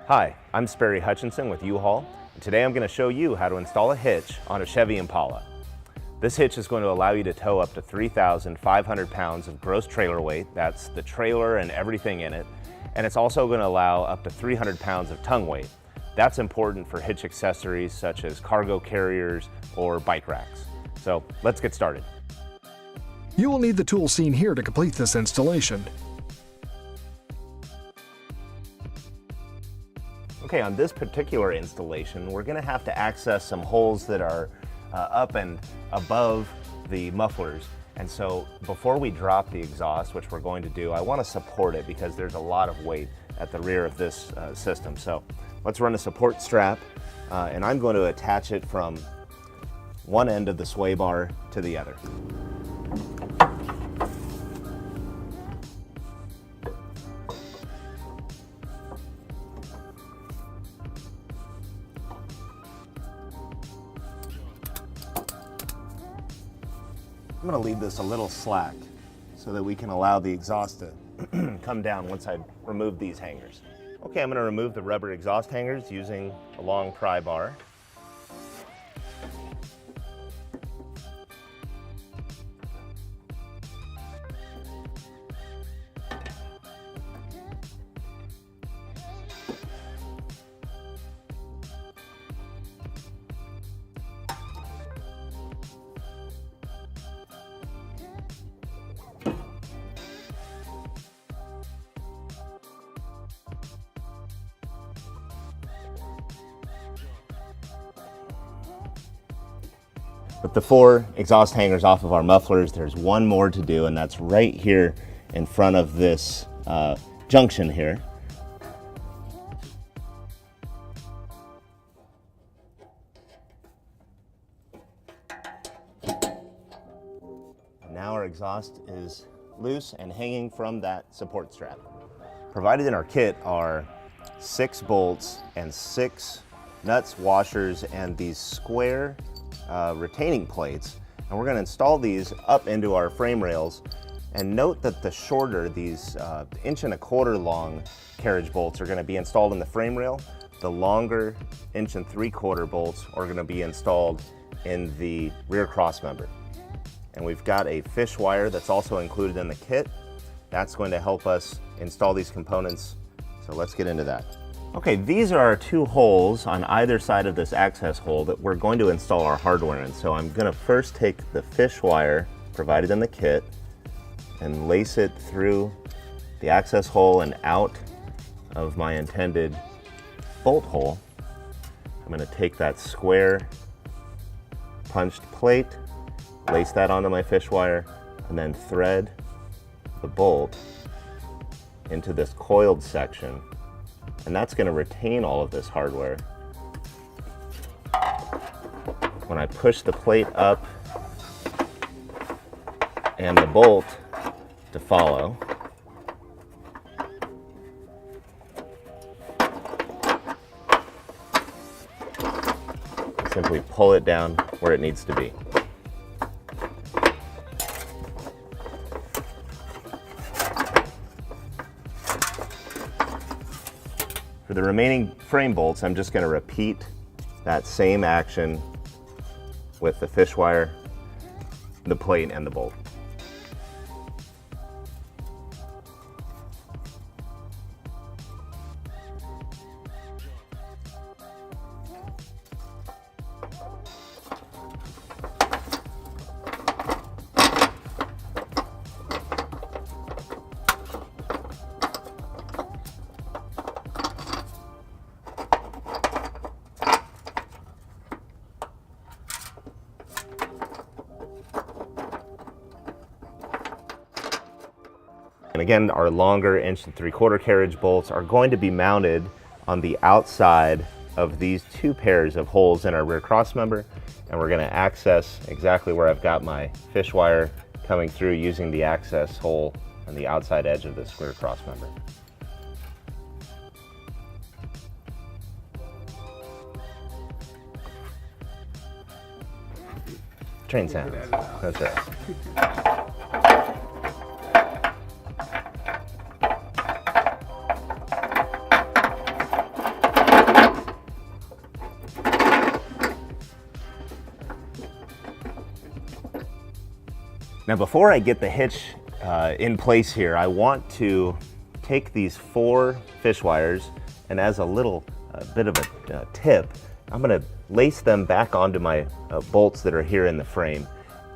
Hi, I'm Sperry Hutchinson with U-Haul, and today I'm going to show you how to install a hitch on a Chevy Impala. This hitch is going to allow you to tow up to 3,500 pounds of gross trailer weight. That's the trailer and everything in it. And it's also going to allow up to 300 pounds of tongue weight. That's important for hitch accessories such as cargo carriers or bike racks. So let's get started. You will need the tools seen here to complete this installation. Okay, on this particular installation, we're going to have to access some holes that are up and above the mufflers. And so before we drop the exhaust, which we're going to do, I want to support it because there's a lot of weight at the rear of this system. So let's run a support strap, and I'm going to attach it from one end of the sway bar to the other. I'm going to leave this a little slack so that we can allow the exhaust to come down once I remove these hangers. Okay, I'm going to remove the rubber exhaust hangers using a long pry bar. With the 4 exhaust hangers off of our mufflers, there's one more to do, and that's right here in front of this junction here. Now our exhaust is loose and hanging from that support strap. Provided in our kit are 6 bolts and 6 nuts, washers, and these square retaining plates, and we're going to install these up into our frame rails. And note that the shorter, these 1.25 inch long carriage bolts are going to be installed in the frame rail. The longer 1.75 inch bolts are going to be installed in the rear cross member. And we've got a fish wire that's also included in the kit. That's going to help us install these components. So let's get into that. Okay, these are our 2 holes on either side of this access hole that we're going to install our hardware in. So I'm going to first take the fish wire provided in the kit and lace it through the access hole and out of my intended bolt hole. I'm going to take that square punched plate, lace that onto my fish wire, and then thread the bolt into this coiled section. And that's going to retain all of this hardware. When I push the plate up and the bolt to follow, simply pull it down where it needs to be. For the remaining frame bolts, I'm just going to repeat that same action with the fish wire, the plate, and the bolt. And again, our longer 1.75 inch carriage bolts are going to be mounted on the outside of these 2 pairs of holes in our rear cross member. And we're going to access exactly where I've got my fish wire coming through using the access hole on the outside edge of this rear cross member. Train sounds. That's right. Now before I get the hitch in place here, I want to take these 4 fish wires, and as a little bit of a tip, I'm gonna lace them back onto my bolts that are here in the frame,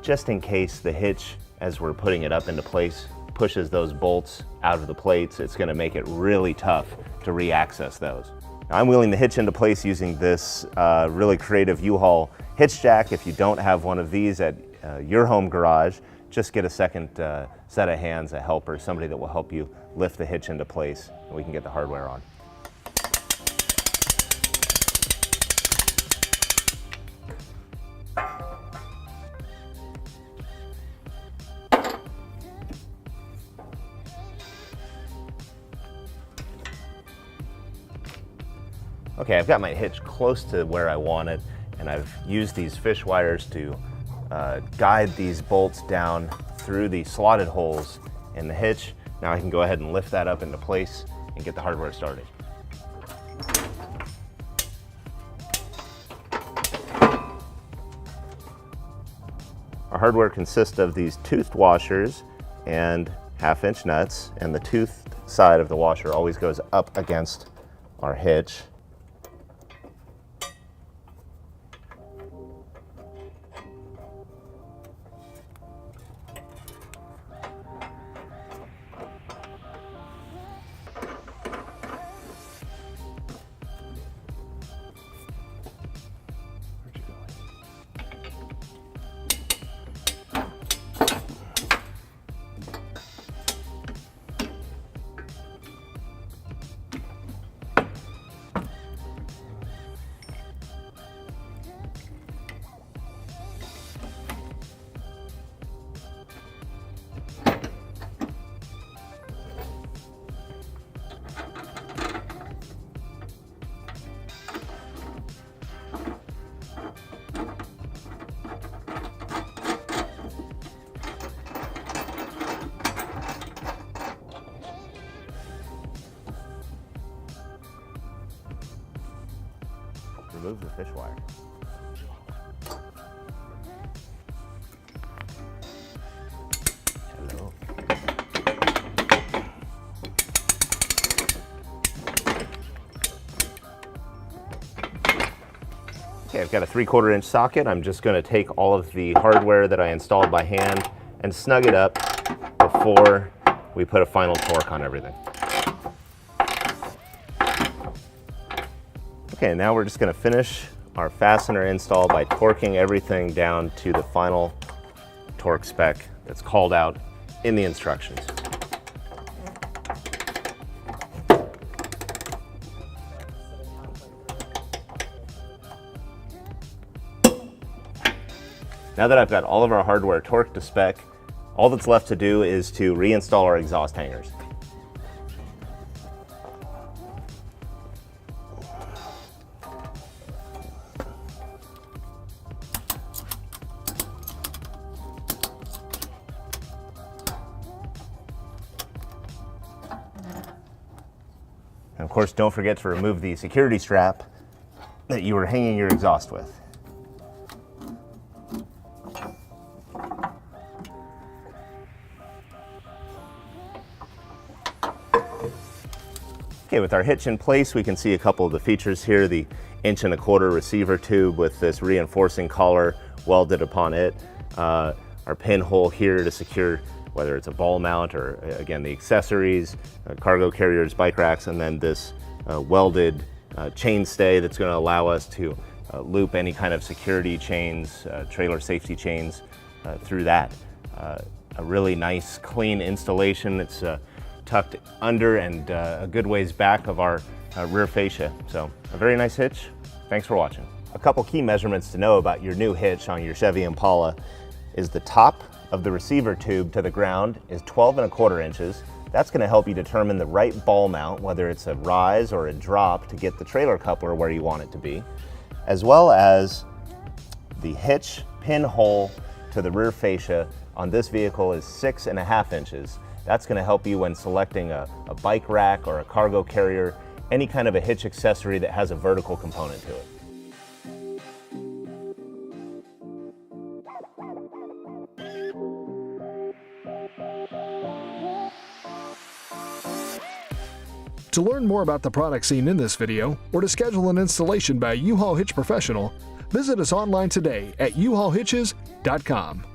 just in case the hitch, as we're putting it up into place, pushes those bolts out of the plates. It's gonna make it really tough to re-access those. Now, I'm wheeling the hitch into place using this really creative U-Haul hitch jack. If you don't have one of these at your home garage, just get a second set of hands, a helper, somebody that will help you lift the hitch into place, and we can get the hardware on. Okay, I've got my hitch close to where I want it, and I've used these fish wires to guide these bolts down through the slotted holes in the hitch. Now I can go ahead and lift that up into place and get the hardware started. Our hardware consists of these toothed washers and 1/2-inch nuts, and the toothed side of the washer always goes up against our hitch. Remove the fish wire. Hello. Okay, I've got a 3/4 inch socket. I'm just going to take all of the hardware that I installed by hand and snug it up before we put a final torque on everything. Okay, now we're just going to finish our fastener install by torquing everything down to the final torque spec that's called out in the instructions. Now that I've got all of our hardware torqued to spec, all that's left to do is to reinstall our exhaust hangers. And of course, don't forget to remove the security strap that you were hanging your exhaust with. Okay, with our hitch in place, we can see a couple of the features here. The 1.25-inch receiver tube with this reinforcing collar welded upon it. Our pinhole here to secure whether it's a ball mount or, again, the accessories, cargo carriers, bike racks, and then this welded chain stay that's going to allow us to loop any kind of security chains, trailer safety chains through that. A really nice, clean installation. It's tucked under and a good ways back of our rear fascia. So a very nice hitch. Thanks for watching. A couple key measurements to know about your new hitch on your Chevy Impala is the top of the receiver tube to the ground is 12.25 inches. That's going to help you determine the right ball mount, whether it's a rise or a drop, to get the trailer coupler where you want it to be, as well as the hitch pinhole to the rear fascia on this vehicle is 6.5 inches. That's going to help you when selecting a bike rack or a cargo carrier, any kind of a hitch accessory that has a vertical component to it. To learn more about the products seen in this video, or to schedule an installation by a U-Haul Hitch professional, visit us online today at uhaulhitches.com.